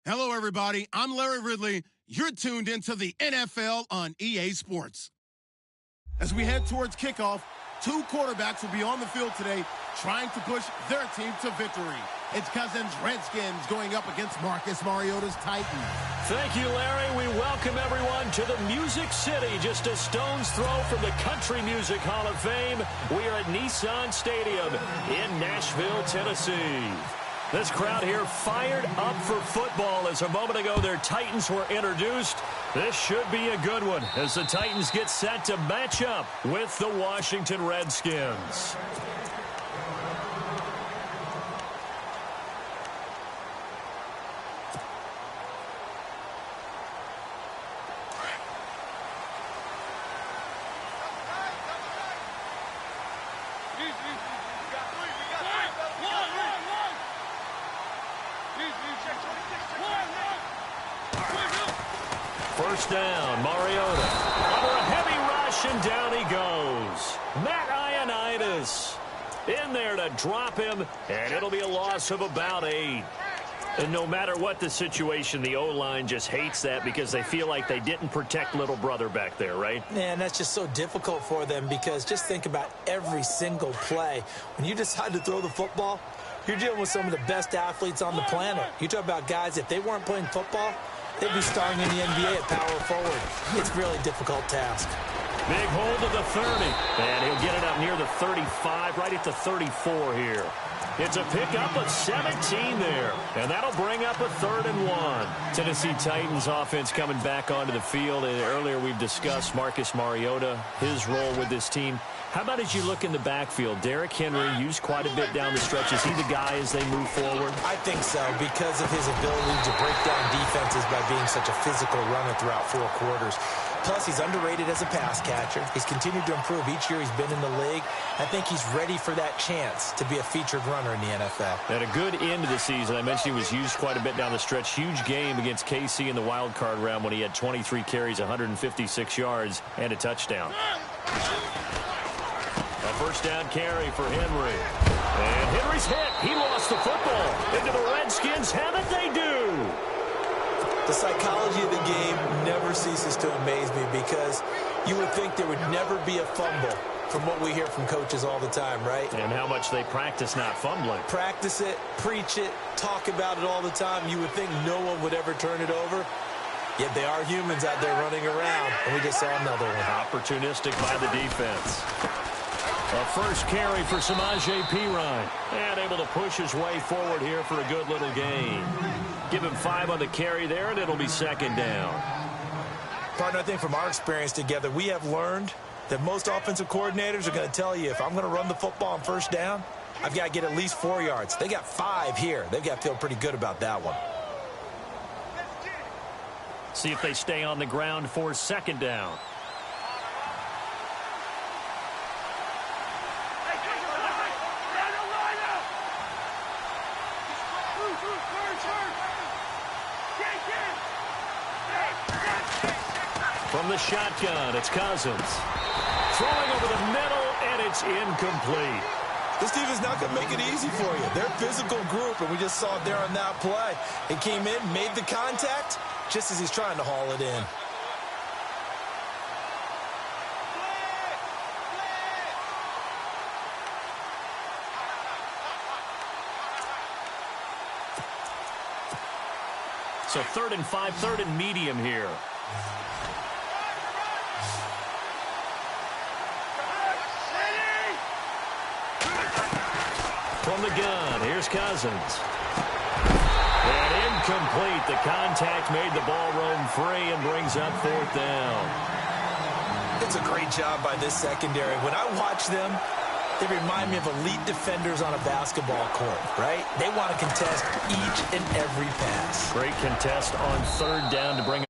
Hello, everybody. I'm Larry Ridley. You're tuned into the NFL on EA Sports. As we head towards kickoff, two quarterbacks will be on the field today trying to push their team to victory. It's Cousins' Redskins going up against Marcus Mariota's Titans. Thank you, Larry. We welcome everyone to the Music City, just a stone's throw from the Country Music Hall of Fame. We are at Nissan Stadium in Nashville, Tennessee. This crowd here fired up for football as a moment ago their Titans were introduced. This should be a good one as the Titans get set to match up with the Washington Redskins. First down, Mariota. Under a heavy rush, and down he goes. Matt Ioannidis in there to drop him, and it'll be a loss of about 8. And no matter what the situation, the O-line just hates that because they feel like they didn't protect little brother back there, right? Man, that's just so difficult for them because just think about every single play. When you decide to throw the football, you're dealing with some of the best athletes on the planet. You talk about guys, if they weren't playing football, they'd be starring in the NBA at power forward. It's a really difficult task. Big hold of the 30, and he'll get it up near the 35, right at the 34 here. It's a pickup of 17 there, and that'll bring up a 3rd and 1. Tennessee Titans offense coming back onto the field. And earlier we've discussed Marcus Mariota, his role with this team. How about as you look in the backfield? Derrick Henry used quite a bit down the stretch. Is he the guy as they move forward? I think so because of his ability to break down defenses by being such a physical runner throughout 4 quarters. Plus, he's underrated as a pass catcher. He's continued to improve each year he's been in the league. I think he's ready for that chance to be a featured runner in the NFL. At a good end of the season, I mentioned he was used quite a bit down the stretch. Huge game against KC in the wild card round when he had 23 carries, 156 yards, and a touchdown. A first down carry for Henry. And Henry's hit. He lost the football. Into the Redskins have it, they do. The psychology of the game never ceases to amaze me because you would think there would never be a fumble from what we hear from coaches all the time, right? And how much they practice not fumbling. Practice it, preach it, talk about it all the time. You would think no one would ever turn it over. Yet they are humans out there running around, and we just saw another one. Opportunistic by the defense. A first carry for Samaje Perine. And able to push his way forward here for a good little gain. Give him 5 on the carry there, and it'll be 2nd down. Partner, I think from our experience together, we have learned that most offensive coordinators are going to tell you, if I'm going to run the football on first down, I've got to get at least 4 yards. They got 5 here. They've got to feel pretty good about that one. See if they stay on the ground for 2nd down. From the shotgun, it's Cousins. Throwing over the middle, and it's incomplete. This team is not going to make it easy for you. They're a physical group, and we just saw it there on that play. It came in, made the contact, just as he's trying to haul it in. So 3rd and 5, 3rd and medium here. From the gun, here's Cousins. And incomplete. The contact made the ball roam free and brings up 4th down. It's a great job by this secondary. When I watch them, they remind me of elite defenders on a basketball court, right? They want to contest each and every pass. Great contest on 3rd down to bring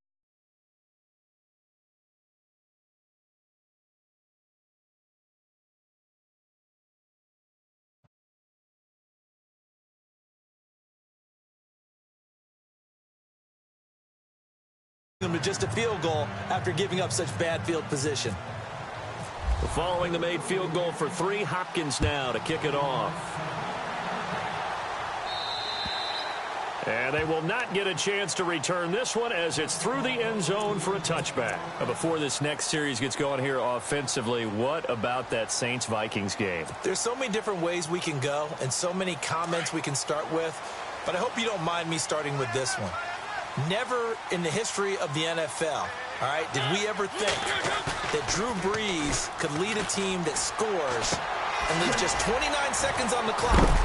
them to just a field goal after giving up such bad field position. Following the made field goal for 3, Hopkins now to kick it off. And they will not get a chance to return this one as it's through the end zone for a touchback. Before this next series gets going here offensively, what about that Saints-Vikings game? There's so many different ways we can go and so many comments we can start with, but I hope you don't mind me starting with this one. Never in the history of the NFL, all right, did we ever think that Drew Brees could lead a team that scores and leave just 29 seconds on the clock,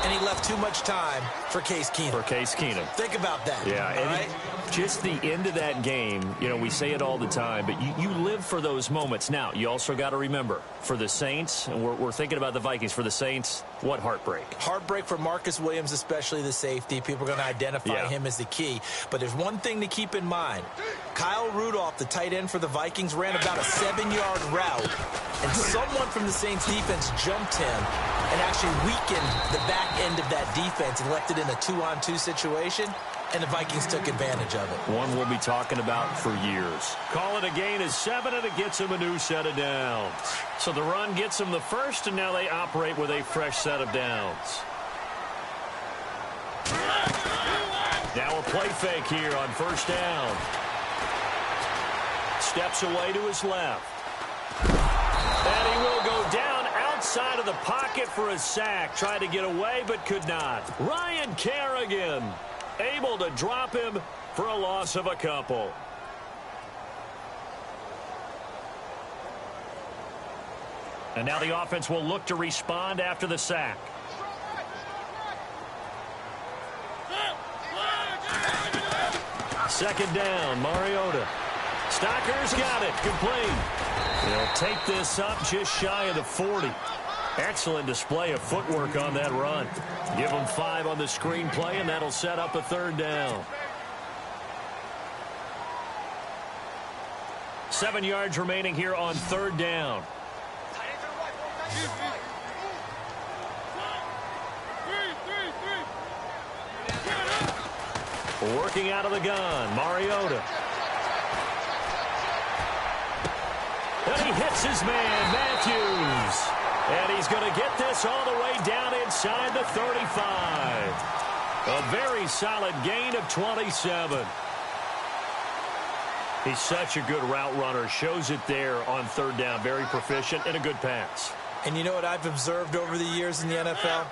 and he left too much time for Case Keenum. Think about that. Yeah, all right? Just the end of that game, you know, we say it all the time, but you live for those moments. Now, you also got to remember, for the Saints, and we're thinking about the Vikings, for the Saints, what heartbreak. Heartbreak for Marcus Williams, especially the safety. People are going to identify him as the key. But there's one thing to keep in mind. Kyle Rudolph, the tight end for the Vikings, ran about a 7-yard route, and someone from the Saints defense jumped him and actually weakened the back end of that defense and left it in a 2-on-2 situation, and the Vikings took advantage of it. One we'll be talking about for years. Call it a gain of 7, and it gets him a new set of downs. So the run gets them the first, and now they operate with a fresh set of downs. Now a play fake here on first down. Steps away to his left. And he will go down outside of the pocket for a sack. Tried to get away, but could not. Ryan Kerrigan able to drop him for a loss of a couple. And now the offense will look to respond after the sack. Second down, Mariota. Stocker's got it, complete. He'll take this up just shy of the 40. Excellent display of footwork on that run. Give him 5 on the screenplay, and that'll set up a third down. 7 yards remaining here on third down. Working out of the gun, Mariota. And he hits his man, Matthews. And he's going to get this all the way down inside the 35. A very solid gain of 27. He's such a good route runner. Shows it there on third down. Very proficient and a good pass. And you know what I've observed over the years in the NFL?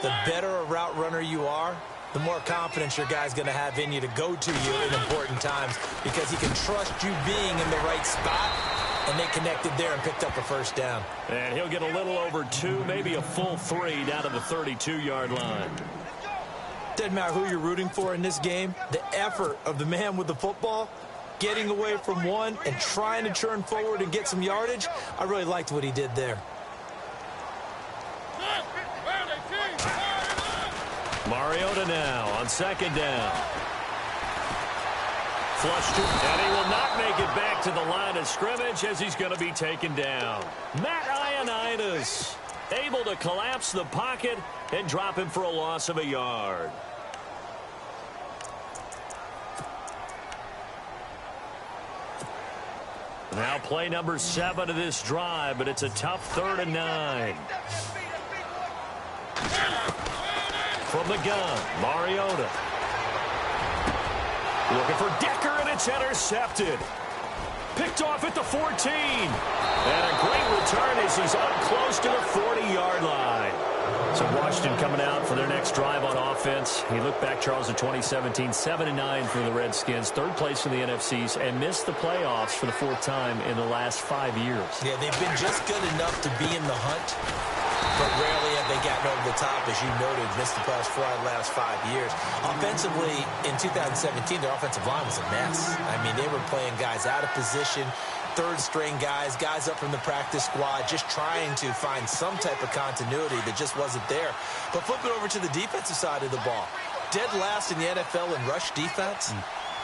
The better a route runner you are, the more confidence your guy's going to have in you to go to you in important times, because he can trust you being in the right spot. And they connected there and picked up a first down. And he'll get a little over 2, maybe a full 3 down to the 32-yard line. Doesn't matter who you're rooting for in this game. The effort of the man with the football, getting away from one and trying to turn forward and get some yardage, I really liked what he did there. Mariota now on second down. Flushed it, and he will not make it back to the line of scrimmage as he's going to be taken down. Matt Ioannidis able to collapse the pocket and drop him for a loss of a yard. Now play number 7 of this drive, but it's a tough 3rd and 9. From the gun, Mariota. Looking for Decker, and it's intercepted. Picked off at the 14. And a great return as he's up close to the 40-yard line. So Washington coming out for their next drive on offense. He looked back, Charles, in 2017, 7-9 for the Redskins, 3rd place in the NFCs, and missed the playoffs for the 4th time in the last 5 years. Yeah, they've been just good enough to be in the hunt, but rarely have they gotten over the top, as you noted, missed the playoffs 4 out of the last 5 years. Offensively, in 2017, their offensive line was a mess. I mean, they were playing guys out of position, 3rd-string guys up from the practice squad, just trying to find some type of continuity that just wasn't there. But flip it over to the defensive side of the ball. Dead last in the NFL in rush defense.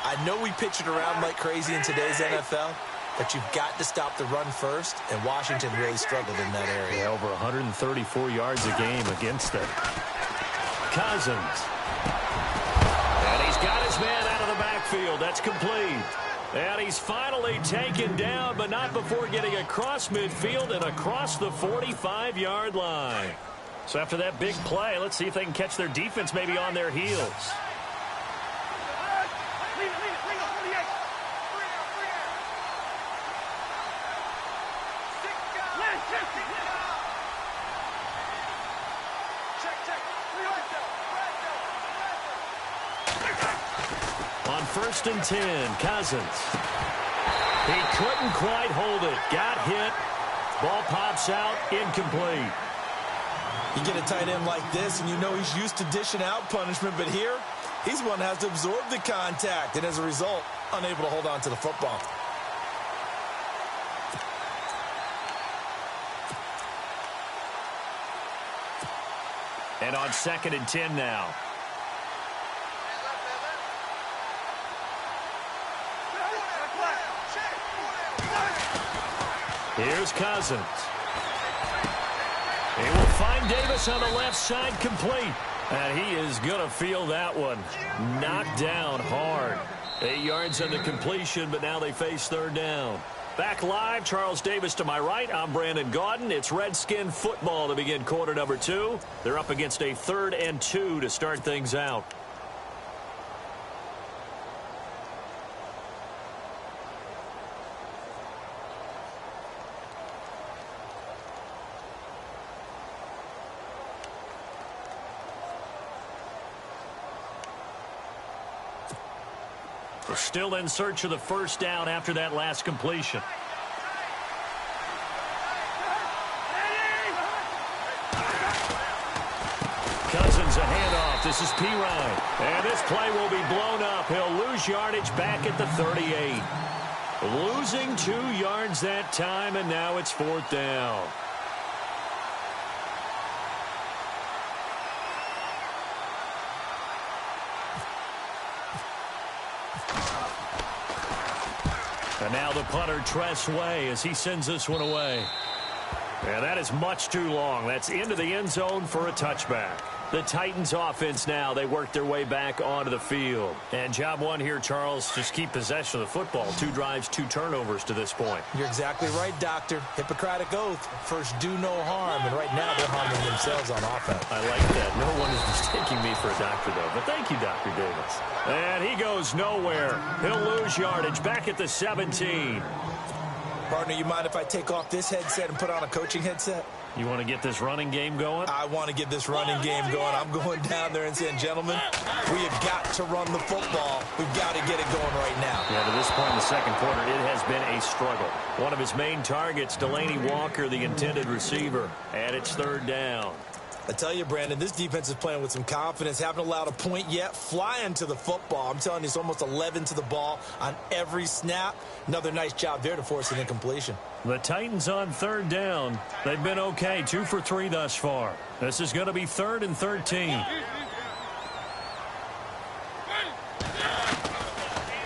I know we pitch it around like crazy in today's NFL, but you've got to stop the run first, and Washington really struggled in that area. Yeah, over 134 yards a game against them. Cousins. And he's got his man out of the backfield. That's complete. And he's finally taken down, but not before getting across midfield and across the 45-yard line. So after that big play, let's see if they can catch their defense maybe on their heels. first and 10. Cousins. He couldn't quite hold it. Got hit. Ball pops out. Incomplete. You get a tight end like this, and you know he's used to dishing out punishment, but here, he's the one that has to absorb the contact, and as a result, unable to hold on to the football. And on second and 10 now. Here's Cousins. He will find Davis on the left side, complete. And he is going to feel that one. Knocked down hard. 8 yards on the completion, but now they face third down. Back live, Charles Davis to my right. I'm Brandon Gaudin. It's Redskin football to begin quarter number 2. They're up against a 3rd and 2 to start things out. We're still in search of the first down after that last completion. Cousins a handoff. This is Pirine. And this play will be blown up. He'll lose yardage back at the 38. Losing 2 yards that time, and now it's 4th down. And now the punter, Tress Way, as he sends this one away. And that is much too long. That's into the end zone for a touchback. The Titans offense now, they work their way back onto the field. And job one here, Charles, just keep possession of the football. 2 drives, 2 turnovers to this point. You're exactly right, Doctor. Hippocratic oath. First, do no harm. And right now, they're harming themselves on offense. I like that. No one is mistaking me for a doctor, though. But thank you, Dr. Davis. And he goes nowhere. He'll lose yardage back at the 17. Partner, you mind if I take off this headset and put on a coaching headset? You want to get this running game going? I want to get this running game going. I'm going down there and saying, gentlemen, we have got to run the football. We've got to get it going right now. Yeah, to this point in the second quarter, it has been a struggle. One of his main targets, Delaney Walker, the intended receiver. And it's 3rd down. I tell you, Brandon, this defense is playing with some confidence. Haven't allowed a point yet. Flying to the football. I'm telling you, it's almost 11 to the ball on every snap. Another nice job there to force an incompletion. The Titans on 3rd down. They've been okay. 2 for 3 thus far. This is going to be 3rd and 13.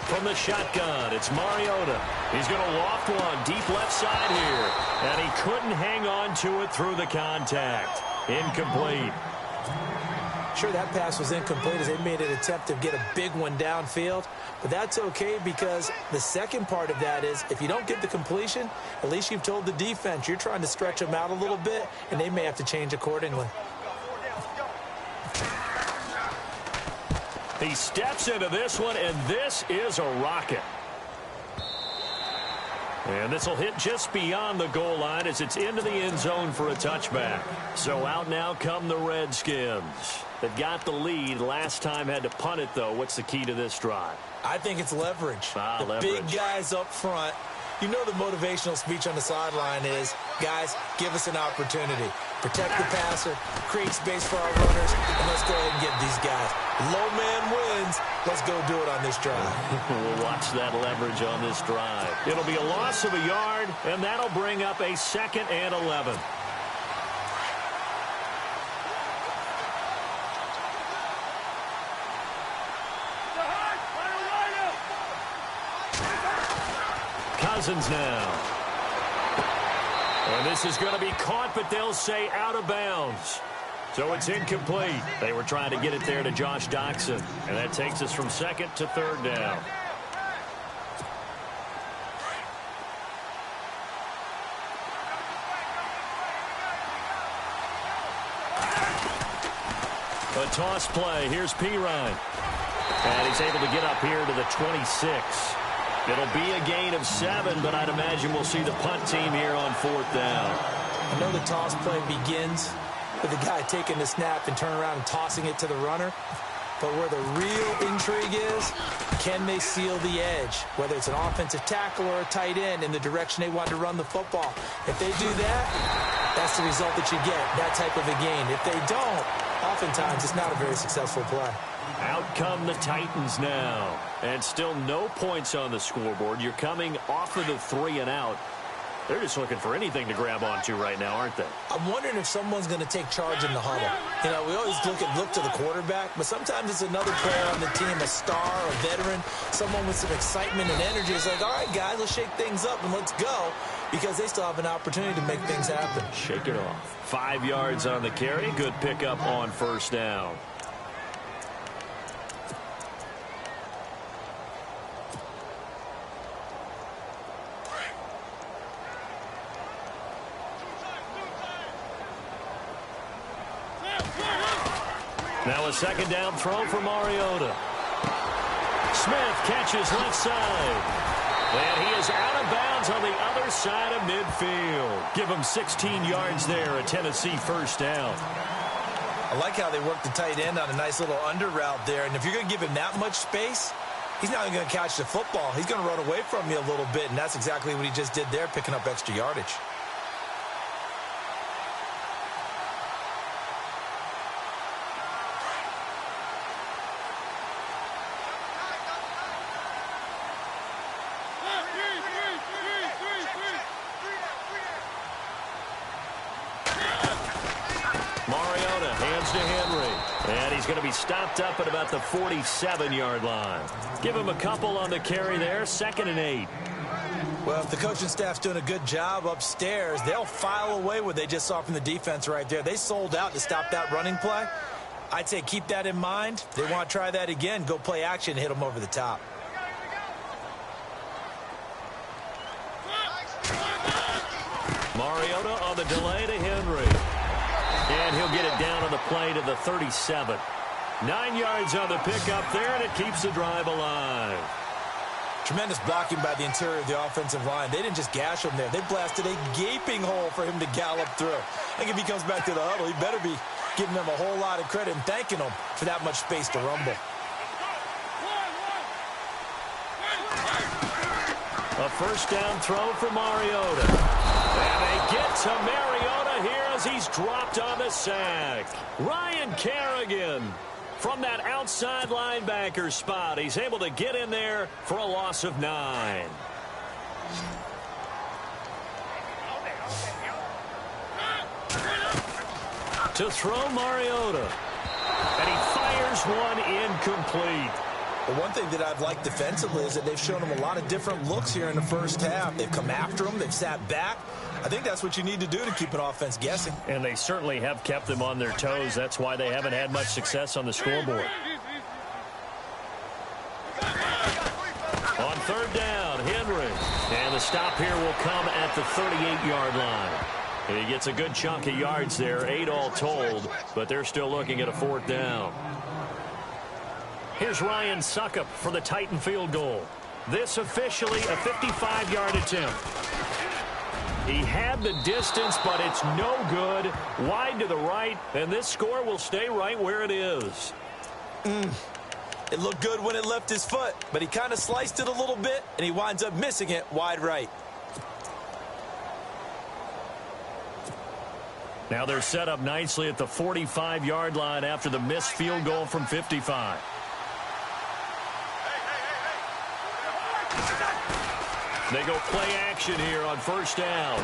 From the shotgun, it's Mariota. He's going to loft one deep left side here. And he couldn't hang on to it through the contact. Incomplete. Sure, that pass was incomplete as they made an attempt to get a big one downfield. But that's okay because the second part of that is if you don't get the completion, at least you've told the defense you're trying to stretch them out a little bit, and they may have to change accordingly. He steps into this one, and this is a rocket. And this will hit just beyond the goal line as it's into the end zone for a touchback. So out now come the Redskins. They've got the lead. Last time had to punt it, though. What's the key to this drive? I think it's leverage. The leverage. Big guys up front. You know the motivational speech on the sideline is, guys, give us an opportunity. Protect the passer, create space for our runners, and let's go ahead and get these guys. Low man wins. Let's go do it on this drive. We'll watch that leverage on this drive. It'll be a loss of a yard, and that'll bring up a 2nd and 11. Cousins now. And this is going to be caught, but they'll say out of bounds. So it's incomplete. They were trying to get it there to Josh Doxson. And that takes us from 2nd to 3rd down. A toss play. Here's Pirine. And he's able to get up here to the 26. It'll be a gain of 7, but I'd imagine we'll see the punt team here on 4th down. I know the toss play begins with the guy taking the snap and turning around and tossing it to the runner. But where the real intrigue is, can they seal the edge? Whether it's an offensive tackle or a tight end in the direction they want to run the football. If they do that, that's the result that you get, that type of a gain. If they don't, oftentimes it's not a very successful play. Out come the Titans now. And still no points on the scoreboard. You're coming off of the 3 and out. They're just looking for anything to grab onto right now, aren't they? I'm wondering if someone's going to take charge in the huddle. You know, we always look to the quarterback, but sometimes it's another player on the team, a star, a veteran, someone with some excitement and energy. It's like, all right, guys, let's shake things up and let's go, because they still have an opportunity to make things happen. Shake it off. 5 yards on the carry. Good pickup on first down. Now a second down throw for Mariota. Smith catches left side. And he is out of bounds on the other side of midfield. Give him 16 yards there, a Tennessee first down. I like how they work the tight end on a nice little under route there. And if you're going to give him that much space, he's not even going to catch the football. He's going to run away from you a little bit, and that's exactly what he just did there, picking up extra yardage. Stopped up at about the 47-yard line. Give him a couple on the carry there, 2nd and 8. Well, if the coaching staff's doing a good job upstairs, they'll file away what they just saw from the defense right there. They sold out to stop that running play. I'd say keep that in mind. They want to try that again. Go play action, hit them over the top. Mariota on the delay to Henry. And he'll get it down on the play to the 37. 9 yards on the pickup there, and it keeps the drive alive. Tremendous blocking by the interior of the offensive line. They didn't just gash him there. They blasted a gaping hole for him to gallop through. I think if he comes back to the huddle, he better be giving them a whole lot of credit and thanking them for that much space to rumble. A first down throw for Mariota. And they get to Mariota here as he's dropped on the sack. Ryan Kerrigan from that outside linebacker spot. He's able to get in there for a loss of 9. To throw Mariota. And he fires one incomplete. The one thing that I've liked defensively is that they've shown him a lot of different looks here in the first half. They've come after him. They've sat back. I think that's what you need to do to keep an offense guessing. And they certainly have kept them on their toes. That's why they haven't had much success on the scoreboard. On third down, Henry. And the stop here will come at the 38-yard line. And he gets a good chunk of yards there, 8 all told, but they're still looking at a 4th down. Here's Ryan Suckup for the Titan field goal. This officially a 55-yard attempt. He had the distance, but it's no good. Wide to the right, and this score will stay right where it is. It looked good when it left his foot, but he kind of sliced it a little bit, and he winds up missing it wide right. Now they're set up nicely at the 45-yard line after the missed field goal from 55. They go play action here on first down.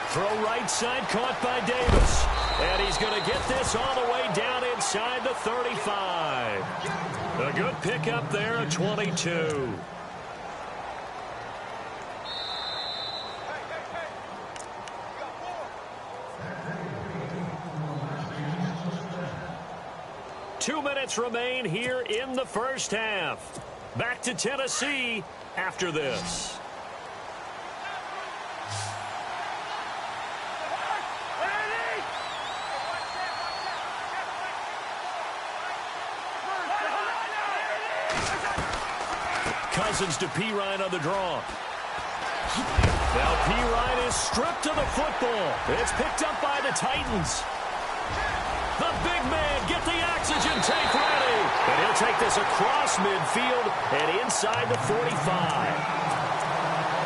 Throw right side, caught by Davis. And he's going to get this all the way down inside the 35. A good pickup there at 22. Two minutes remain here in the first half. Back to Tennessee after this. Cousins to Pirine on the draw. Now Pirine is stripped of the football. It's picked up by the Titans. The big man, get the oxygen tank ready. And he'll take this across midfield and inside the 45.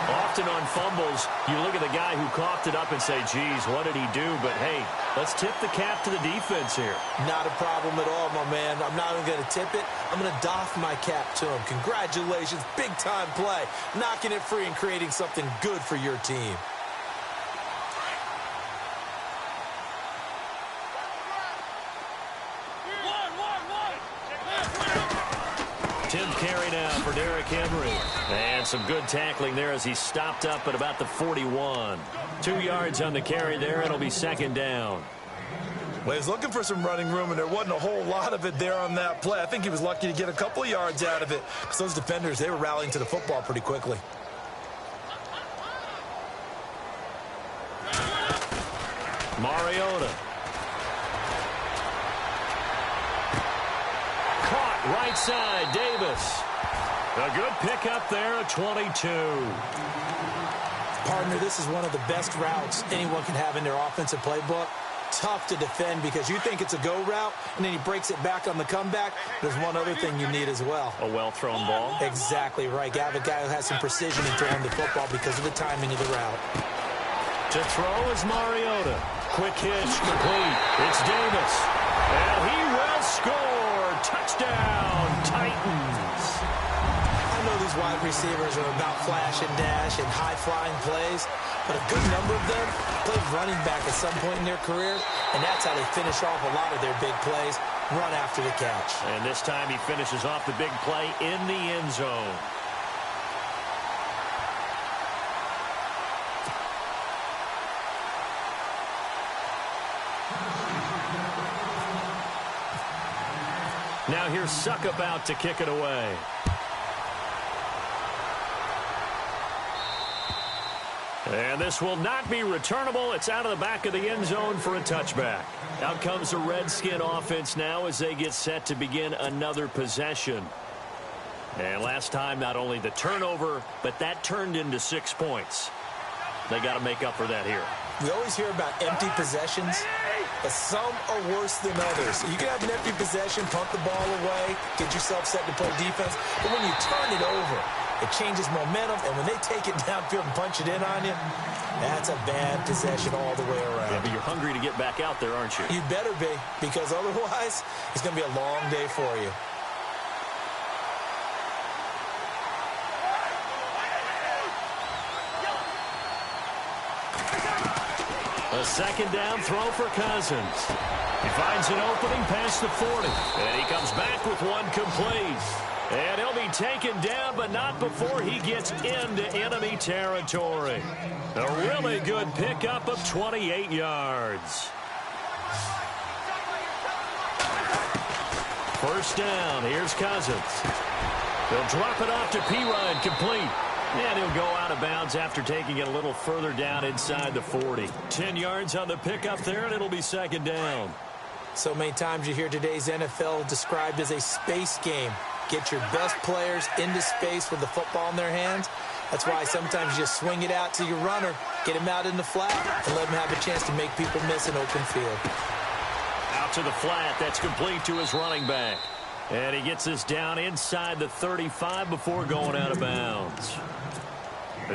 Often on fumbles, you look at the guy who coughed it up and say, geez, what did he do? But, hey, let's tip the cap to the defense here. Not a problem at all, my man. I'm not even going to tip it. I'm going to doff my cap to him. Congratulations, big-time play. Knocking it free and creating something good for your team. Tim carry now for Derrick Henry. And some good tackling there as he stopped up at about the 41. 2 yards on the carry there. It'll be second down. Well, he was looking for some running room, and there wasn't a whole lot of it there on that play. I think he was lucky to get a couple of yards out of it because those defenders, they were rallying to the football pretty quickly. Mariota. Right side, Davis. A good pickup there at 22. Partner, this is one of the best routes anyone can have in their offensive playbook. Tough to defend because you think it's a go route, and then he breaks it back on the comeback. There's one other thing you need as well. A well-thrown ball. Exactly right. You have a guy who has some precision in throwing the football because of the timing of the route. To throw is Mariota. Quick hitch, complete. It's Davis. And he will score. Touchdown, Titans. I know these wide receivers are about flash and dash and high-flying plays, but a good number of them played running back at some point in their career, and that's how they finish off a lot of their big plays, run after the catch. And this time he finishes off the big play in the end zone. Now here's Suckup out to kick it away. And this will not be returnable. It's out of the back of the end zone for a touchback. Out comes the Redskin offense now as they get set to begin another possession. And last time, not only the turnover, but that turned into 6 points. They got to make up for that here. We always hear about empty possessions, but some are worse than others. You can have an empty possession, punt the ball away, get yourself set to play defense, but when you turn it over, it changes momentum, and when they take it downfield and punch it in on you, that's a bad possession all the way around. Yeah, but you're hungry to get back out there, aren't you? You better be, because otherwise, it's going to be a long day for you. A second down throw for Cousins. He finds an opening past the 40. And he comes back with one complete. And he'll be taken down, but not before he gets into enemy territory. A really good pickup of 28 yards. First down, here's Cousins. They'll drop it off to P-Ryan, complete. And he'll go out of bounds after taking it a little further down inside the 40. 10 yards on the pickup there, and it'll be second down. So many times you hear today's NFL described as a space game. Get your best players into space with the football in their hands. That's why sometimes you just swing it out to your runner, get him out in the flat, and let him have a chance to make people miss an open field. Out to the flat. That's complete to his running back. And he gets this down inside the 35 before going out of bounds.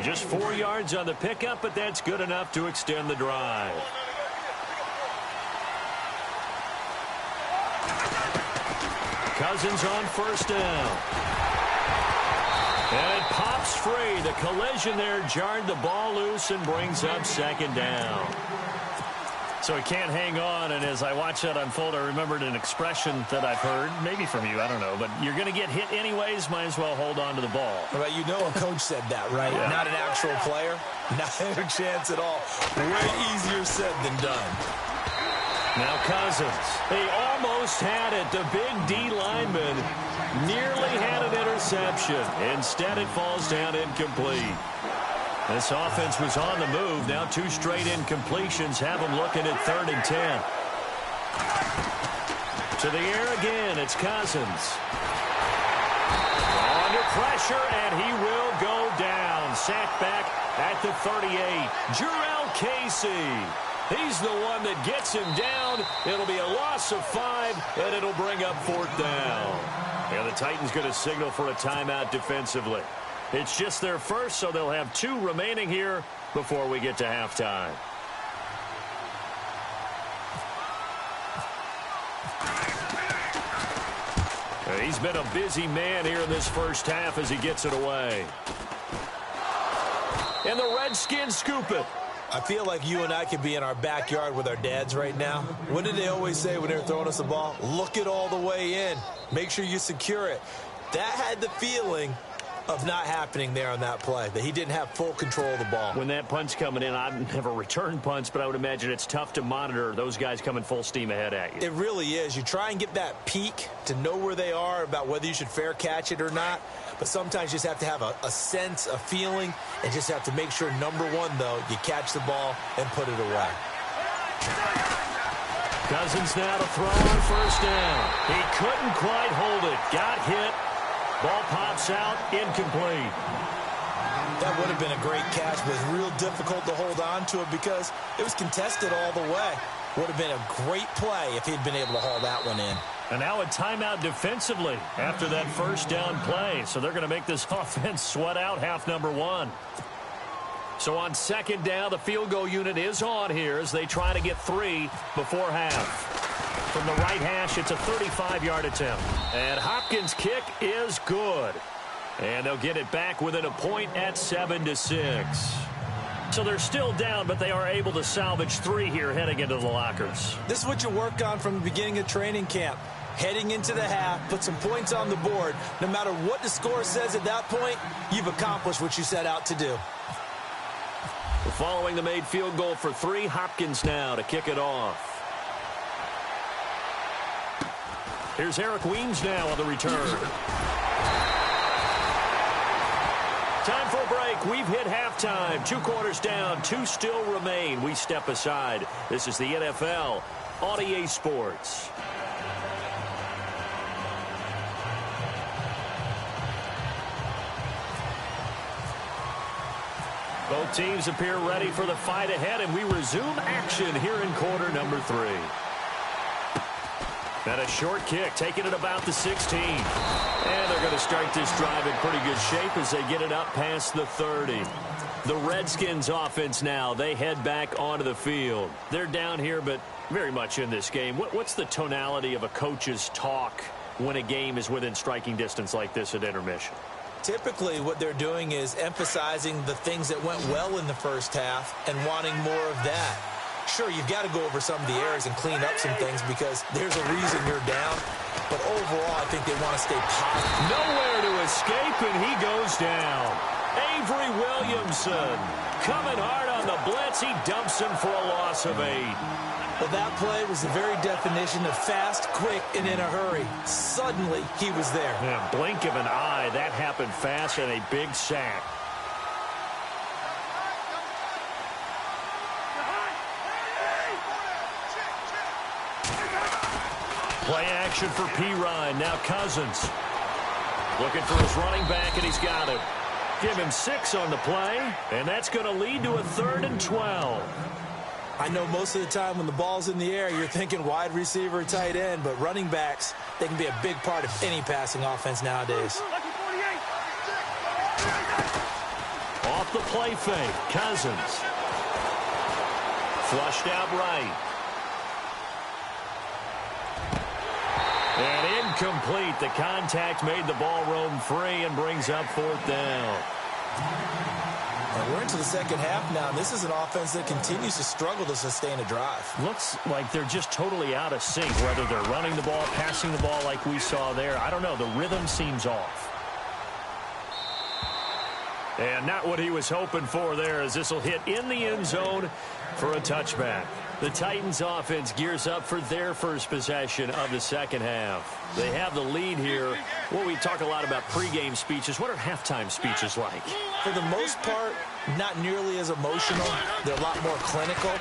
Just 4 yards on the pickup, but that's good enough to extend the drive. Cousins on first down. And it pops free. The collision there jarred the ball loose and brings up second down. So he can't hang on, and as I watch that unfold, I remembered an expression that I've heard, maybe from you, I don't know, but you're going to get hit anyways, might as well hold on to the ball. Well, you know a coach said that, right? Yeah. Not an actual player. Not a chance at all. Way easier said than done. Now Cousins. He almost had it. The big D lineman nearly had an interception. Instead, it falls down incomplete. This offense was on the move. Now 2 straight incompletions have them looking at 3rd and 10. To the air again. It's Cousins. Under pressure, and he will go down. Sacked back at the 38. Jurrell Casey. He's the one that gets him down. It'll be a loss of 5, and it'll bring up 4th down. And the Titans going to signal for a timeout defensively. It's just their first, so they'll have 2 remaining here before we get to halftime. He's been a busy man here in this first half as he gets it away. And the Redskins scoop it. I feel like you and I could be in our backyard with our dads right now. What did they always say when they were throwing us the ball? Look it all the way in. Make sure you secure it. That had the feeling of not happening there on that play, that he didn't have full control of the ball. When that punt's coming in, I've never returned punts, but I would imagine it's tough to monitor those guys coming full steam ahead at you. It really is. You try and get that peek to know where they are, about whether you should fair catch it or not, but sometimes you just have to have a sense, a feeling, and just have to make sure, number one, though, you catch the ball and put it away. Cousins now to throw on first down. He couldn't quite hold it. Got hit. Ball pops out, incomplete. That would have been a great catch, but it's real difficult to hold on to it because it was contested all the way. Would have been a great play if he'd been able to haul that one in. And now a timeout defensively after that first down play. So they're going to make this offense sweat out half number 1. So on second down, the field goal unit is on here as they try to get 3 before half. From the right hash, it's a 35-yard attempt. And Hopkins' kick is good. And they'll get it back within a point at 7-6. So they're still down, but they are able to salvage 3 here heading into the lockers. This is what you work on from the beginning of training camp. Heading into the half, put some points on the board. No matter what the score says at that point, you've accomplished what you set out to do. Following the made field goal for 3, Hopkins now to kick it off. Here's Eric Weems now on the return. Time for a break. We've hit halftime. 2 quarters down. 2 still remain. We step aside. This is the NFL on EA Sports. Both teams appear ready for the fight ahead, and we resume action here in quarter number 3. And a short kick, taking it about the 16. And they're going to start this drive in pretty good shape as they get it up past the 30. The Redskins offense now, they head back onto the field. They're down here, but very much in this game. What's the tonality of a coach's talk when a game is within striking distance like this at intermission? Typically, what they're doing is emphasizing the things that went well in the first half and wanting more of that. Sure, you've got to go over some of the errors and clean up some things because there's a reason you're down. But overall, I think they want to stay positive. Nowhere to escape, and he goes down. Avery Williamson coming hard on the blitz. He dumps him for a loss of 8. Well, that play was the very definition of fast, quick, and in a hurry. Suddenly, he was there. Yeah, blink of an eye. That happened fast and a big sack. Play action for P. Ryan. Now Cousins. Looking for his running back, and he's got him. Give him 6 on the play, and that's going to lead to a 3rd and 12. I know most of the time when the ball's in the air, you're thinking wide receiver, tight end, but running backs, they can be a big part of any passing offense nowadays. Off the play fake, Cousins. Flushed out right. And incomplete. The contact made the ball roam free and brings up 4th down. And we're into the second half now. This is an offense that continues to struggle to sustain a drive. Looks like they're just totally out of sync, whether they're running the ball, passing the ball like we saw there. I don't know. The rhythm seems off. And not what he was hoping for there, as this will hit in the end zone for a touchback. The Titans offense gears up for their first possession of the second half. They have the lead here. Well, we talk a lot about pregame speeches. What are halftime speeches like? For the most part, not nearly as emotional. They're a lot more clinical.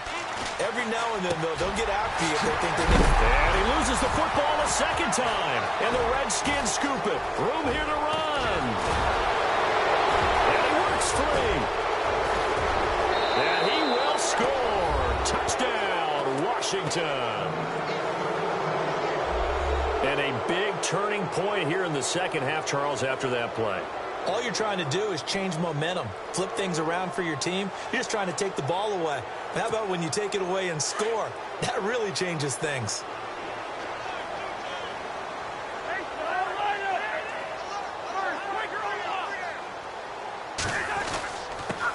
Every now and then, though, they'll get after you if they think they need to. And he loses the football a second time. And the Redskins scoop it. Room here to run. And he works free. And he will score. Touchdown. time. And a big turning point here in the second half, Charles, after that play. All you're trying to do is change momentum, flip things around for your team. You're just trying to take the ball away. How about when you take it away and score? That really changes things.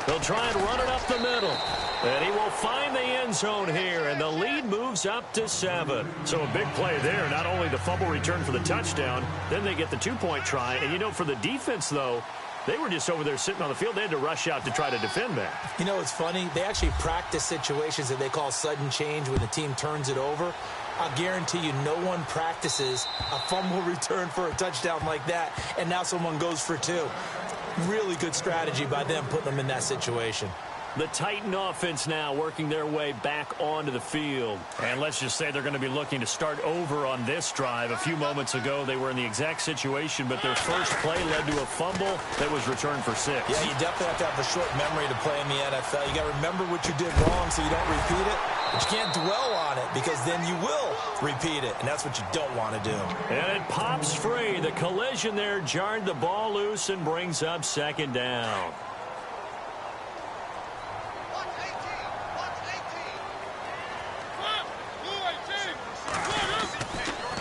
They'll try and run it up the middle. And he will find the end zone here, and the lead moves up to 7. So a big play there, not only the fumble return for the touchdown, then they get the two-point try. And, you know, for the defense, though, they were just over there sitting on the field. They had to rush out to try to defend that. You know, it's funny. They actually practice situations that they call sudden change when the team turns it over. I'll guarantee you no one practices a fumble return for a touchdown like that, and now someone goes for 2. Really good strategy by them putting them in that situation. The Titan offense now working their way back onto the field. And let's just say they're going to be looking to start over on this drive. A few moments ago, they were in the exact situation, but their first play led to a fumble that was returned for 6. Yeah, you definitely have to have a short memory to play in the NFL. You got to remember what you did wrong so you don't repeat it. But you can't dwell on it because then you will repeat it, and that's what you don't want to do. And it pops free. The collision there jarred the ball loose and brings up second down.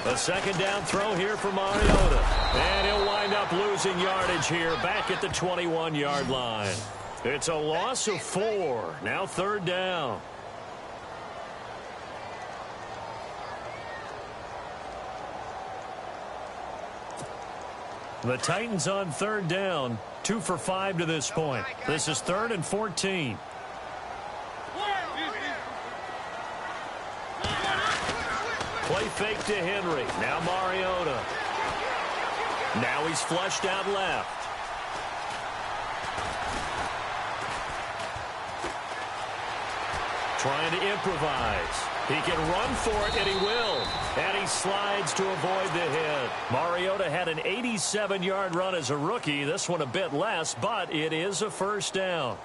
A second down throw here for Mariota. And he'll wind up losing yardage here back at the 21-yard line. It's a loss of 4. Now third down. The Titans on third down. 2 for 5 to this point. This is 3rd and 14. Play fake to Henry. Now Mariota. Now he's flushed out left. Trying to improvise. He can run for it, and he will. And he slides to avoid the hit. Mariota had an 87-yard run as a rookie. This one a bit less, but it is a first down.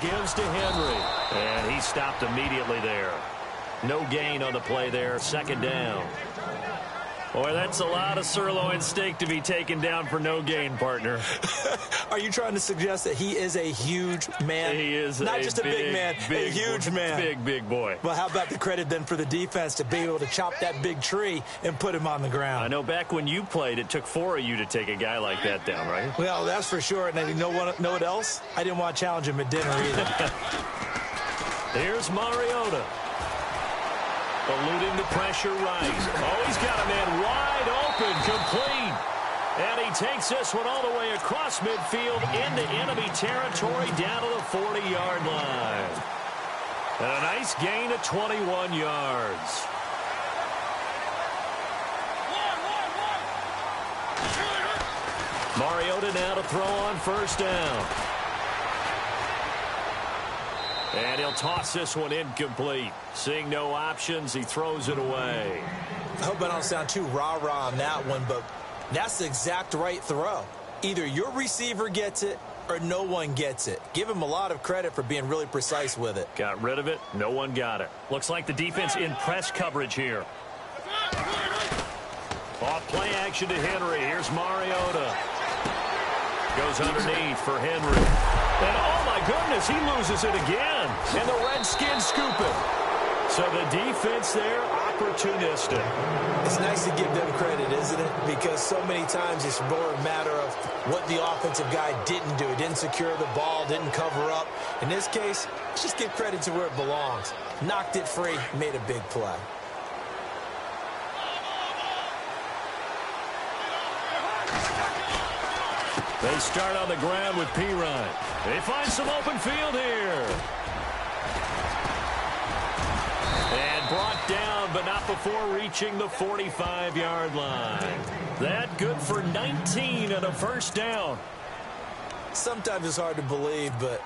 Gives to Henry, and he stopped immediately there. No gain on the play there, second down. Boy, that's a lot of sirloin steak to be taken down for no gain, partner. Are you trying to suggest that he is a huge man? He is not just a big man, a huge man. Big boy. Well, how about the credit then for the defense to be able to chop that big tree and put him on the ground? I know back when you played, it took 4 of you to take a guy like that down, right? Well, that's for sure. And you know what else? I didn't want to challenge him at dinner either. Here's Mariota. Eluding the pressure right. Oh, he's got a man wide open, complete. And he takes this one all the way across midfield into enemy territory down to the 40-yard line. And a nice gain of 21 yards. Mariota now to throw on first down. And he'll toss this one incomplete. Seeing no options, he throws it away. I hope I don't sound too rah-rah on that one, but that's the exact right throw. Either your receiver gets it or no one gets it. Give him a lot of credit for being really precise with it. Got rid of it. No one got it. Looks like the defense in press coverage here. Off play action to Henry. Here's Mariota. Goes underneath for Henry. And, oh, my goodness, he loses it again. And the Redskins scoop it. So the defense there, opportunistic. It's nice to give them credit, isn't it? Because so many times it's more a matter of what the offensive guy didn't do. Didn't secure the ball, didn't cover up. In this case, let's just give credit to where it belongs. Knocked it free, made a big play. They start on the ground with Pirine. They find some open field here. And brought down, but not before reaching the 45-yard line. That good for 19 and a first down. Sometimes it's hard to believe, but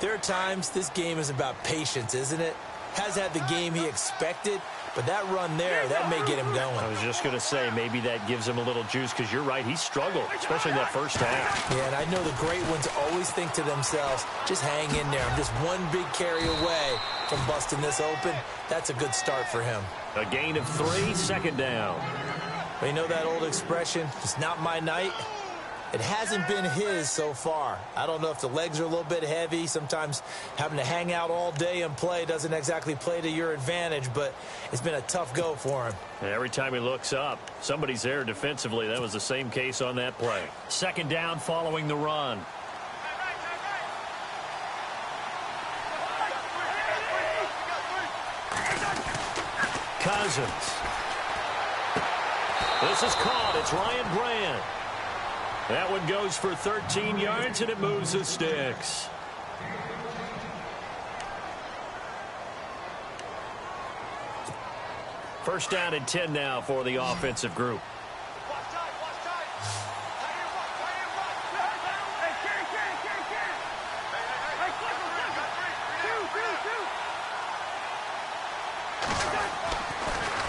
there are times this game is about patience, isn't it? has had the game he expected, but that run there, that may get him going. I was just going to say, maybe that gives him a little juice, because you're right, he struggled, especially in that first half. Yeah, and I know the great ones always think to themselves, just hang in there. I'm just one big carry away from busting this open. That's a good start for him. A gain of 3, second down. But you know that old expression, it's not my night? It hasn't been his so far. I don't know if the legs are a little bit heavy. Sometimes having to hang out all day and play doesn't exactly play to your advantage, but it's been a tough go for him. And every time he looks up, somebody's there defensively. That was the same case on that play. Second down following the run. Cousins. This is caught. It's Ryan Brand. That one goes for 13 yards, and it moves the sticks. First down and 10 now for the offensive group.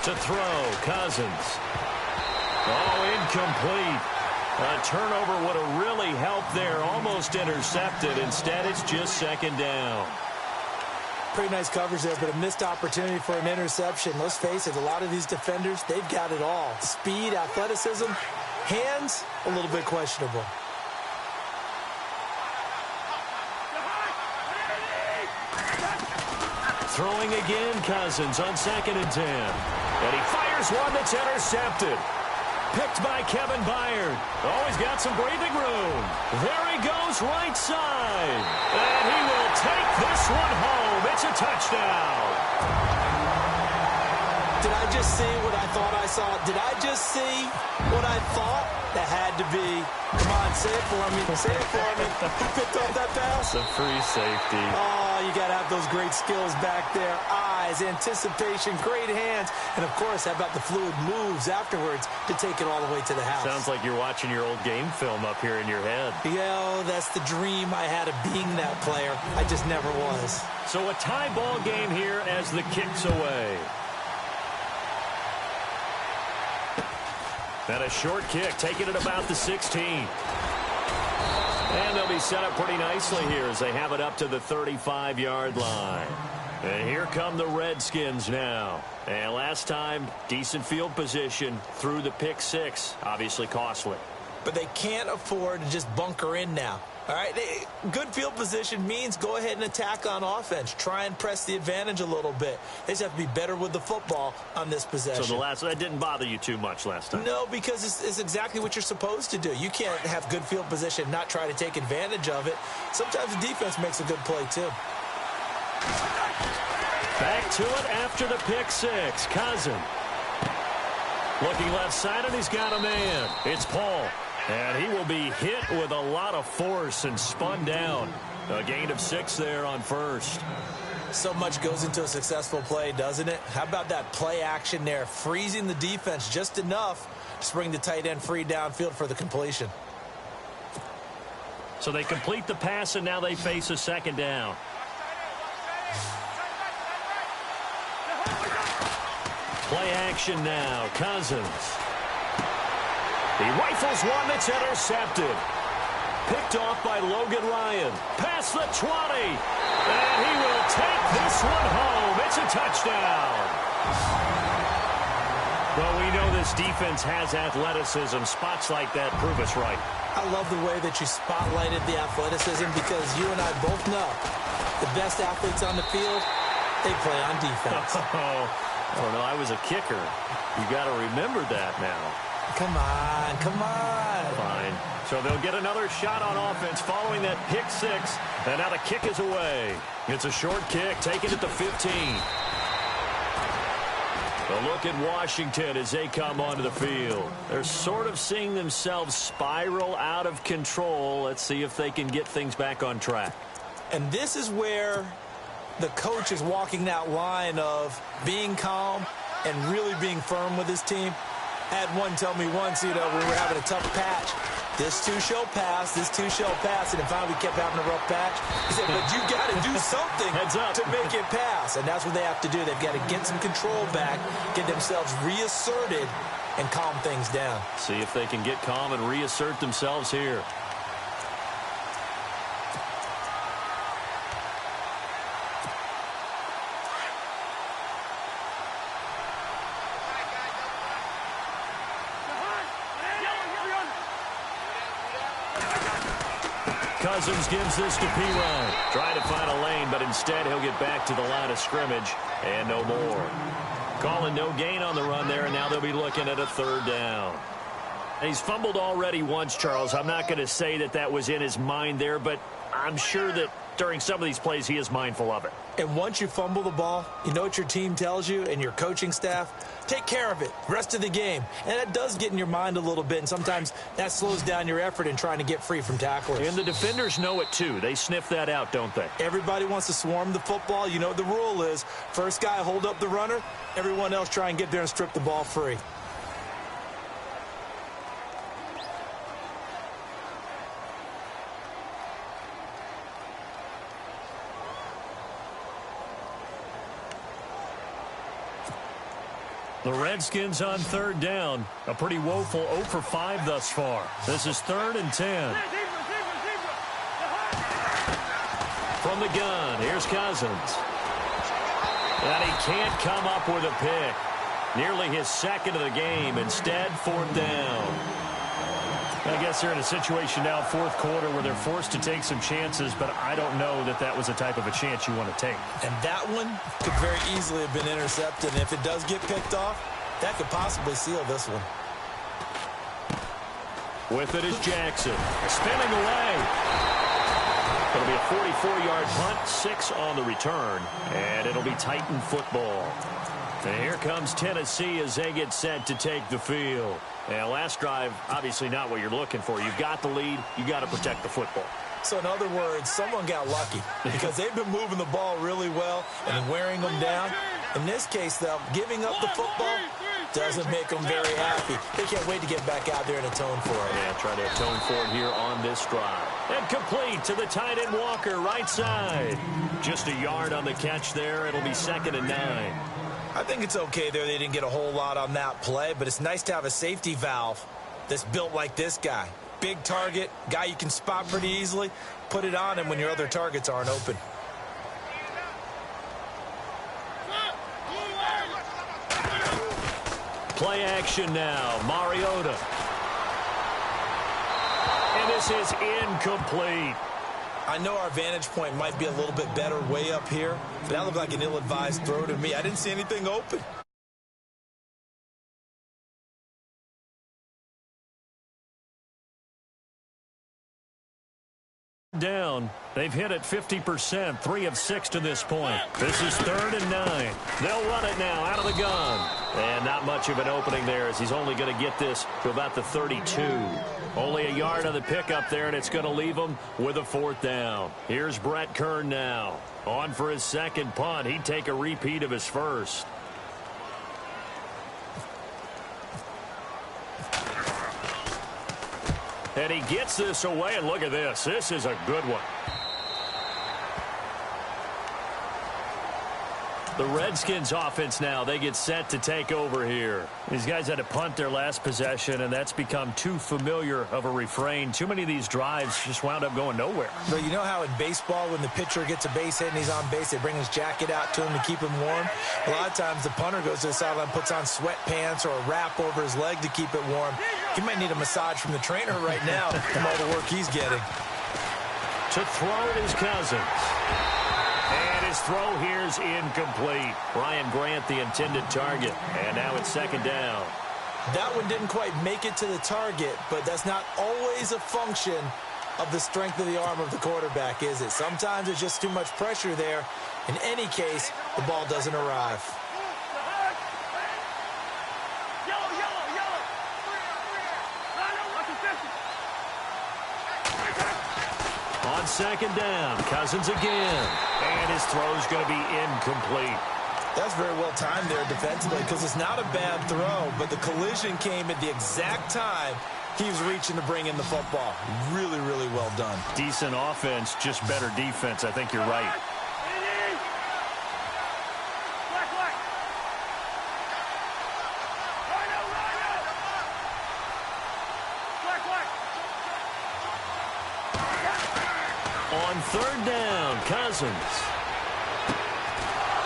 To throw, Cousins. Oh, incomplete. A turnover would have really helped there. Almost intercepted. Instead, it's just second down. Pretty nice coverage there, but a missed opportunity for an interception. Let's face it, a lot of these defenders, they've got it all. Speed, athleticism, hands, a little bit questionable. Throwing again, Cousins on 2nd and 10. And he fires one that's intercepted. Picked by Kevin Byard. Oh, he's got some breathing room. There he goes, right side. And he will take this one home. It's a touchdown. Did I just see what I thought I saw? Did I just see what I thought? That had to be. Come on, say it for me. Say it for me. Who picked up that pass? It's a free safety. Oh, you got to have those great skills back there. Eyes, anticipation, great hands. And, of course, how about the fluid moves afterwards to take it all the way to the house? Sounds like you're watching your old game film up here in your head. Yeah, that's the dream I had of being that player. I just never was. So a tie ball game here as the kick's away. And a short kick, taking it about the 16. And they'll be set up pretty nicely here as they have it up to the 35-yard line. And here come the Redskins now. And last time, decent field position through the pick 6. Obviously costly. But they can't afford to just bunker in now. All right, good field position means go ahead and attack on offense. Try and press the advantage a little bit. They just have to be better with the football on this possession. So that didn't bother you too much last time? No, because it's exactly what you're supposed to do. You can't have good field position and not try to take advantage of it. Sometimes the defense makes a good play, too. Back to it after the pick 6. Cousin. Looking left side, and he's got a man. It's Paul. And he will be hit with a lot of force and spun down. A gain of 6 there on first. So much goes into a successful play, doesn't it? How about that play action there? Freezing the defense just enough to bring the tight end free downfield for the completion. So they complete the pass, and now they face a second down. Play action now. Cousins. He rifles one that's intercepted. Picked off by Logan Ryan. Past the 20. And he will take this one home. It's a touchdown. Well, we know this defense has athleticism. Spots like that prove us right. I love the way that you spotlighted the athleticism because you and I both know the best athletes on the field, they play on defense. I don't know. I was a kicker. You got to remember that now. Come on, come on. Fine. So they'll get another shot on offense following that pick 6. And now the kick is away. It's a short kick, taken at the 15. A look at Washington as they come onto the field. They're sort of seeing themselves spiral out of control. Let's see if they can get things back on track. And this is where the coach is walking that line of being calm and really being firm with his team. I had one tell me once, we were having a tough patch. This too shall pass. This too shall pass. And then finally we kept having a rough patch. He said, but you got to do something to make it pass. And that's what they have to do. They've got to get some control back, get themselves reasserted, and calm things down. See if they can get calm and reassert themselves here. Cousins gives this to P-Ryan. Trying to find a lane, but instead he'll get back to the line of scrimmage and no more. Calling no gain on the run there, and now they'll be looking at a third down. He's fumbled already once, Charles. I'm not going to say that that was in his mind there, but I'm sure that during some of these plays he is mindful of it. And once you fumble the ball, you know what your team tells you and your coaching staff? Take care of it. Rest of the game. And that does get in your mind a little bit, and sometimes that slows down your effort in trying to get free from tacklers. And the defenders know it too. They sniff that out, don't they? Everybody wants to swarm the football. You know what the rule is. First guy hold up the runner. Everyone else try and get there and strip the ball free. The Redskins on third down. A pretty woeful 0 for 5 thus far. This is 3rd and 10. From the gun, here's Cousins. And he can't come up with a pick. Nearly his second of the game. Instead, 4th down. I guess they're in a situation now, 4th quarter, where they're forced to take some chances, but I don't know that that was the type of a chance you want to take. And that one could very easily have been intercepted. And if it does get picked off, that could possibly seal this one. With it is Jackson. Spinning away. It'll be a 44-yard punt, 6 on the return, and it'll be Titan football. And here comes Tennessee as they get set to take the field. And last drive, obviously not what you're looking for. You've got the lead. You've got to protect the football. So in other words, someone got lucky because they've been moving the ball really well and wearing them down. In this case, though, giving up the football doesn't make them very happy. They can't wait to get back out there and atone for it. Yeah, try to atone for it here on this drive. And complete to the tight end Walker, right side. Just a yard on the catch there. It'll be 2nd and 9. I think it's okay there. They didn't get a whole lot on that play, but it's nice to have a safety valve that's built like this guy. Big target, guy you can spot pretty easily. Put it on him when your other targets aren't open. Play action now. Mariota. And this is incomplete. I know our vantage point might be a little bit better way up here, but that looked like an ill-advised throw to me. I didn't see anything open. Down. They've hit it 50%, 3 of 6 to this point. This is 3rd and 9. They'll run it now out of the gun. And not much of an opening there as he's only going to get this to about the 32. Only a yard on the pickup there, and it's going to leave him with a 4th down. Here's Brett Kern now. On for his second punt. He'd take a repeat of his first. And he gets this away, and look at this. This is a good one. The Redskins offense now, they get set to take over here. These guys had to punt their last possession, and that's become too familiar of a refrain. Too many of these drives just wound up going nowhere. But you know how in baseball, when the pitcher gets a base hit and he's on base, they bring his jacket out to him to keep him warm? A lot of times the punter goes to the sideline, puts on sweatpants or a wrap over his leg to keep it warm. He might need a massage from the trainer right now from all the work he's getting. To throw it is Cousins. And his throw here's incomplete. Ryan Grant, the intended target. And now it's 2nd down. That one didn't quite make it to the target, but that's not always a function of the strength of the arm of the quarterback, is it? Sometimes there's just too much pressure there. In any case, the ball doesn't arrive. On 2nd down, Cousins again. And his throw's going to be incomplete. That's very well timed there defensively because it's not a bad throw, but the collision came at the exact time He was reaching to bring in the football. Really, really well done. Decent offense, just better defense. I think you're right. On third down, Cousins.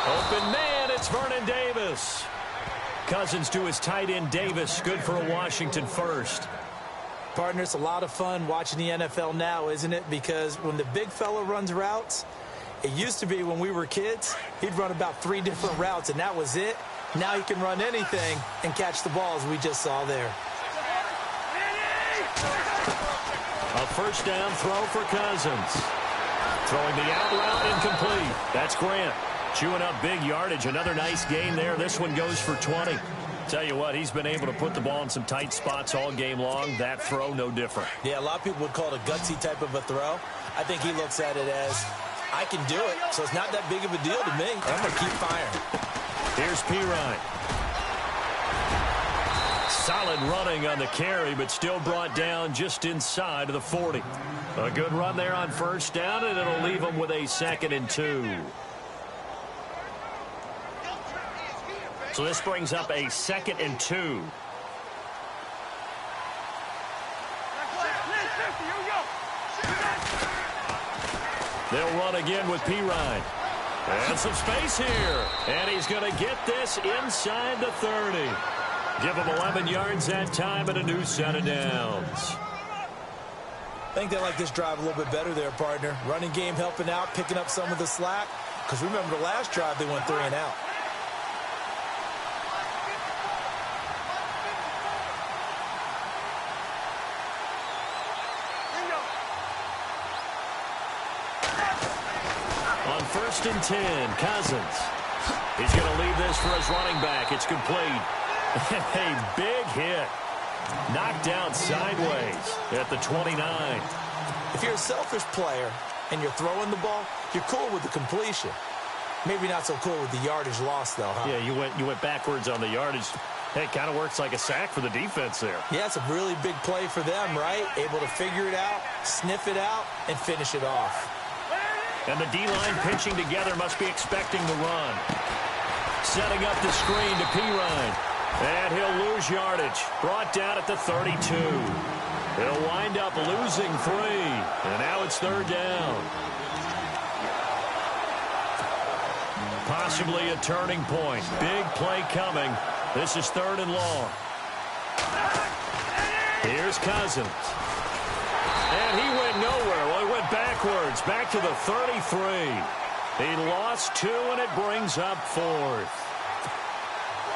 Open man, it's Vernon Davis. Cousins to his tight end Davis, good for a Washington first. Partner, it's a lot of fun watching the NFL now, isn't it? Because when the big fella runs routes, it used to be when we were kids, he'd run about 3 different routes, and that was it. Now he can run anything and catch the balls we just saw there. A first down throw for Cousins. Throwing the out route incomplete. That's Grant. Chewing up big yardage. Another nice gain there. This one goes for 20. Tell you what, he's been able to put the ball in some tight spots all game long. That throw, no different. Yeah, a lot of people would call it a gutsy type of a throw. I think he looks at it as, I can do it, so it's not that big of a deal to me. I'm going to keep firing. Here's Pirine. Solid running on the carry, but still brought down just inside of the 40. A good run there on first down, and it'll leave him with a 2nd and 2. So this brings up a 2nd and 2. They'll run again with Pirine. And some space here. And he's going to get this inside the 30. Give him 11 yards that time and a new set of downs. I think they like this drive a little bit better there, partner. Running game helping out, picking up some of the slack. Because remember the last drive, they went 3 and out. On 1st and 10, Cousins. He's going to leave this for his running back. It's complete. A big hit. Knocked down sideways at the 29. If you're a selfish player and you're throwing the ball, you're cool with the completion. Maybe not so cool with the yardage loss, though, huh? Yeah, you went backwards on the yardage. Hey, it kind of works like a sack for the defense there. Yeah, it's a really big play for them, right? Able to figure it out, sniff it out, and finish it off. And the D-line pinching together must be expecting the run. Setting up the screen to Pirine. And he'll lose yardage. Brought down at the 32. He'll wind up losing 3. And now it's 3rd down. Possibly a turning point. Big play coming. This is 3rd and long. Here's Cousins. And he went nowhere. Well, he went backwards. Back to the 33. He lost 2, and it brings up 4th.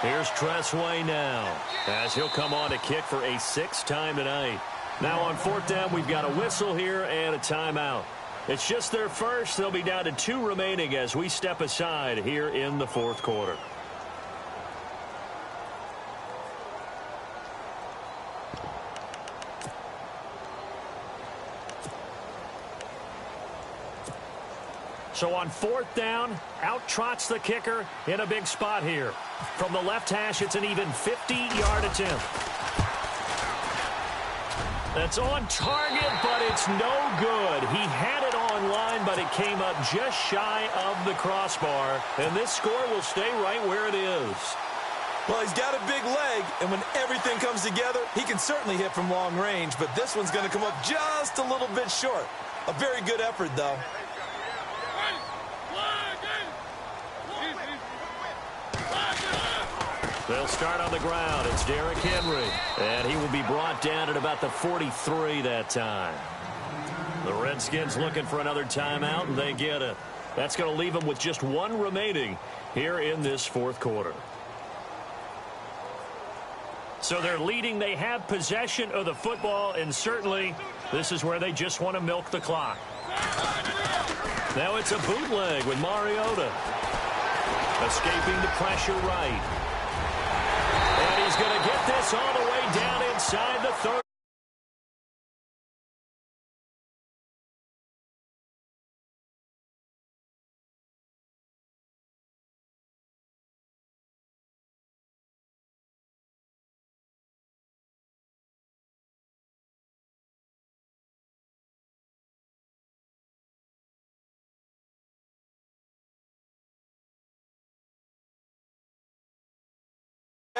Here's Tressway now, as he'll come on to kick for a 6th time tonight. Now on 4th down, we've got a whistle here and a timeout. It's just their first. They'll be down to 2 remaining as we step aside here in the 4th quarter. So on 4th down, out trots the kicker in a big spot here. From the left hash, it's an even 50-yard attempt. That's on target, but it's no good. He had it on line, but it came up just shy of the crossbar. And this score will stay right where it is. Well, he's got a big leg, and when everything comes together, he can certainly hit from long range, but this one's going to come up just a little bit short. A very good effort, though. They'll start on the ground. It's Derrick Henry. And he will be brought down at about the 43 that time. The Redskins looking for another timeout, and they get it. That's going to leave them with just 1 remaining here in this 4th quarter. So they're leading. They have possession of the football, and certainly this is where they just want to milk the clock. Now it's a bootleg with Mariota. Escaping the pressure right. And he's going to get this all the way down inside the 30.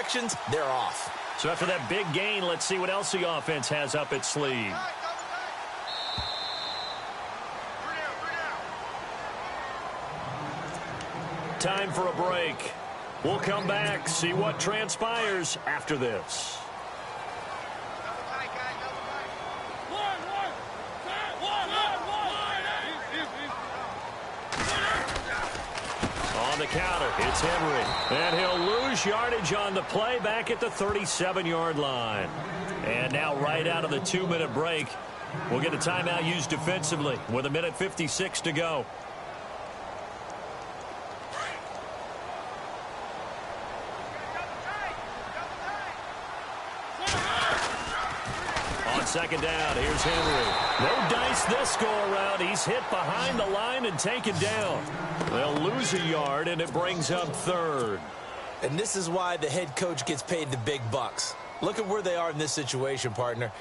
directions, they're off. So after that big gain, let's see what else the offense has up its sleeve. Time for a break. We'll come back, see what transpires after this. On the counter, it's Henry. And he'll lose yardage on the play back at the 37-yard line. And now right out of the 2-minute break, we'll get a timeout used defensively with 1:56 to go. Second down, here's Henry. No dice this go-around. He's hit behind the line and taken down. They'll lose a yard, and it brings up third. And this is why the head coach gets paid the big bucks. Look at where they are in this situation, partner.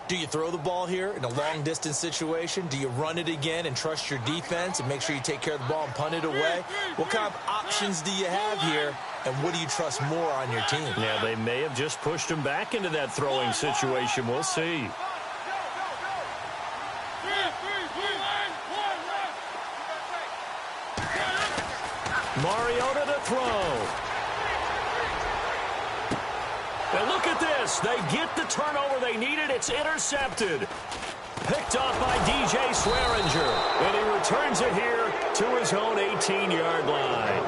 Do you throw the ball here in a long-distance situation? Do you run it again and trust your defense and make sure you take care of the ball and punt it away? What kind of options do you have here, and what do you trust more on your team? Yeah, they may have just pushed him back into that throwing situation. We'll see. Mariota to throw. And look at this. They get the turnover they needed. It's intercepted. Picked off by DJ Swearinger. And he returns it here to his own 18-yard line.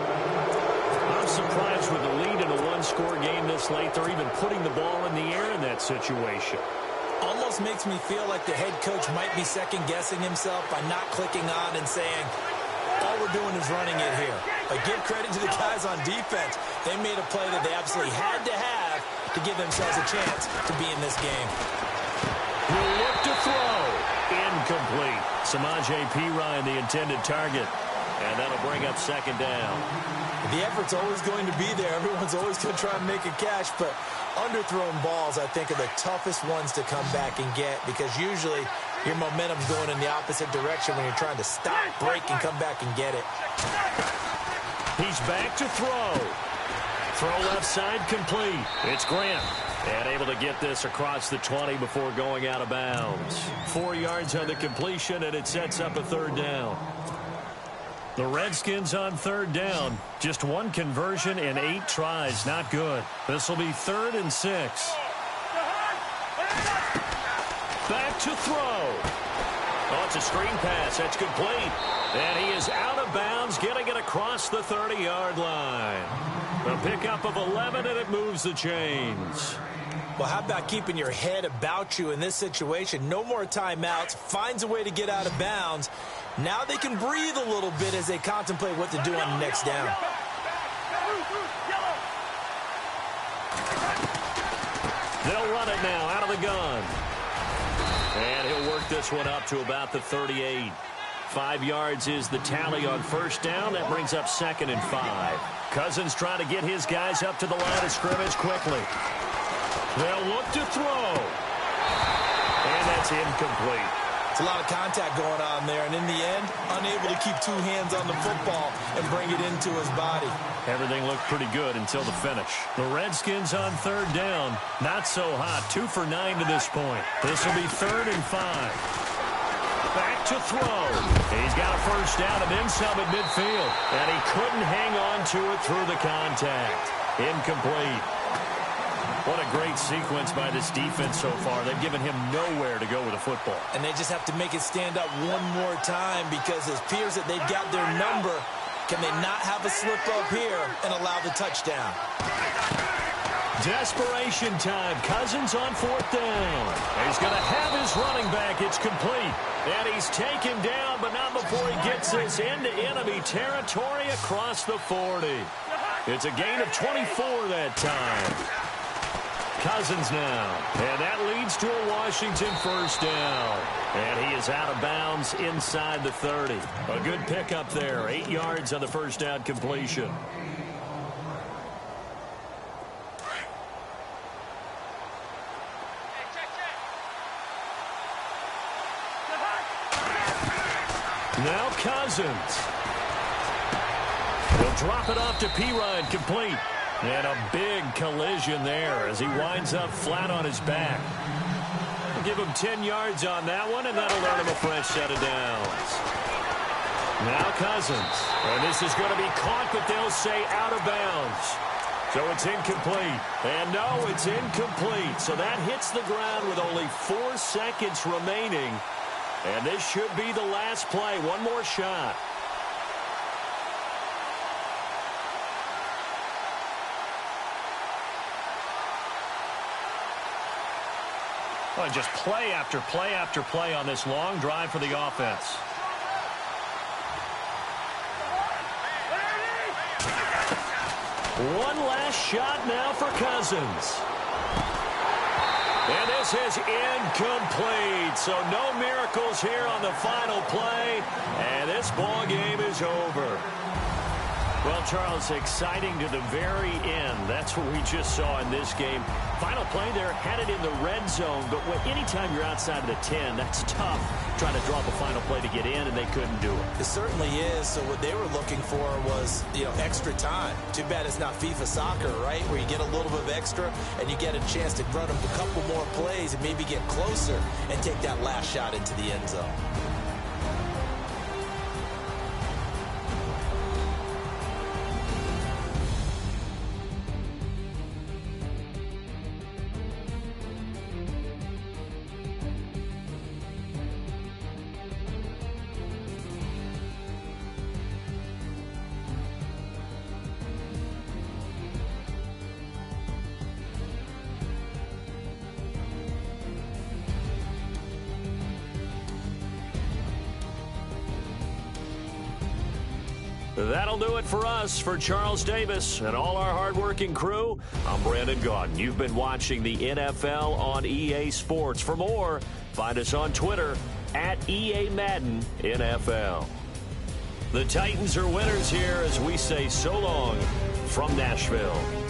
I'm surprised with the lead in a one-score game this late. They're even putting the ball in the air in that situation. Almost makes me feel like the head coach might be second-guessing himself by not clicking on and saying, all we're doing is running it here. But give credit to the guys on defense. They made a play that they absolutely had to have to give themselves a chance to be in this game. He'll look to throw. Incomplete. Samaje Perine, the intended target. And that'll bring up second down. The effort's always going to be there. Everyone's always going to try and make a catch, but underthrown balls, I think, are the toughest ones to come back and get because usually your momentum's going in the opposite direction when you're trying to stop, break, and come back and get it. He's back to throw. Throw left side complete. It's Grant. And able to get this across the 20 before going out of bounds. 4 yards on the completion, and it sets up a third down. The Redskins on third down. Just one conversion in 8 tries. Not good. This will be 3rd and 6. Back to throw. Oh, it's a screen pass. That's complete. And he is out of bounds, getting it across the 30-yard line. A pickup of 11, and it moves the chains. Well, how about keeping your head about you in this situation? No more timeouts. Finds a way to get out of bounds. Now they can breathe a little bit as they contemplate what to do on the next down. They'll run it now out of the gun. And he'll work this one up to about the 38. 5 yards is the tally on first down. That brings up 2nd and 5. Cousins trying to get his guys up to the line of scrimmage quickly. They'll look to throw. And that's incomplete. It's a lot of contact going on there, and in the end, unable to keep 2 hands on the football and bring it into his body. Everything looked pretty good until the finish. The Redskins on third down. Not so hot. 2 for 9 to this point. This will be 3rd and 5. Back to throw. He's got a first down and then some at midfield. And he couldn't hang on to it through the contact. Incomplete. What a great sequence by this defense so far. They've given him nowhere to go with the football. And they just have to make it stand up one more time because it appears that they've got their number. Can they not have a slip up here and allow the touchdown? Desperation time. Cousins on 4th down. He's going to have his running back. It's complete. And he's taken down, but not before he gets this into enemy territory across the 40. It's a gain of 24 that time. Cousins now. And that leads to a Washington first down. And he is out of bounds inside the 30. A good pickup there. 8 yards on the first down completion. Now Cousins. He'll drop it off to Perine, complete. And a big collision there as he winds up flat on his back. We'll give him 10 yards on that one, and that'll earn him a fresh set of downs. Now Cousins. And this is going to be caught, but they'll say out of bounds. So it's incomplete. And no, it's incomplete. So that hits the ground with only 4 seconds remaining. And this should be the last play. One more shot. Well, just play after play after play on this long drive for the offense. One last shot now for Cousins. And this is incomplete. So no miracles here on the final play. And this ball game is over. Well, Charles, exciting to the very end. That's what we just saw in this game. Final play there, had it in the red zone. But anytime you're outside of the 10, that's tough trying to drop a final play to get in, and they couldn't do it. It certainly is. So what they were looking for was, extra time. Too bad it's not FIFA soccer, right, where you get a little bit of extra and you get a chance to run a couple more plays and maybe get closer and take that last shot into the end zone. That'll do it for us. For Charles Davis and all our hardworking crew, I'm Brandon Gaudin. You've been watching the NFL on EA Sports. For more, find us on Twitter at EA Madden NFL. The Titans are winners here as we say so long from Nashville.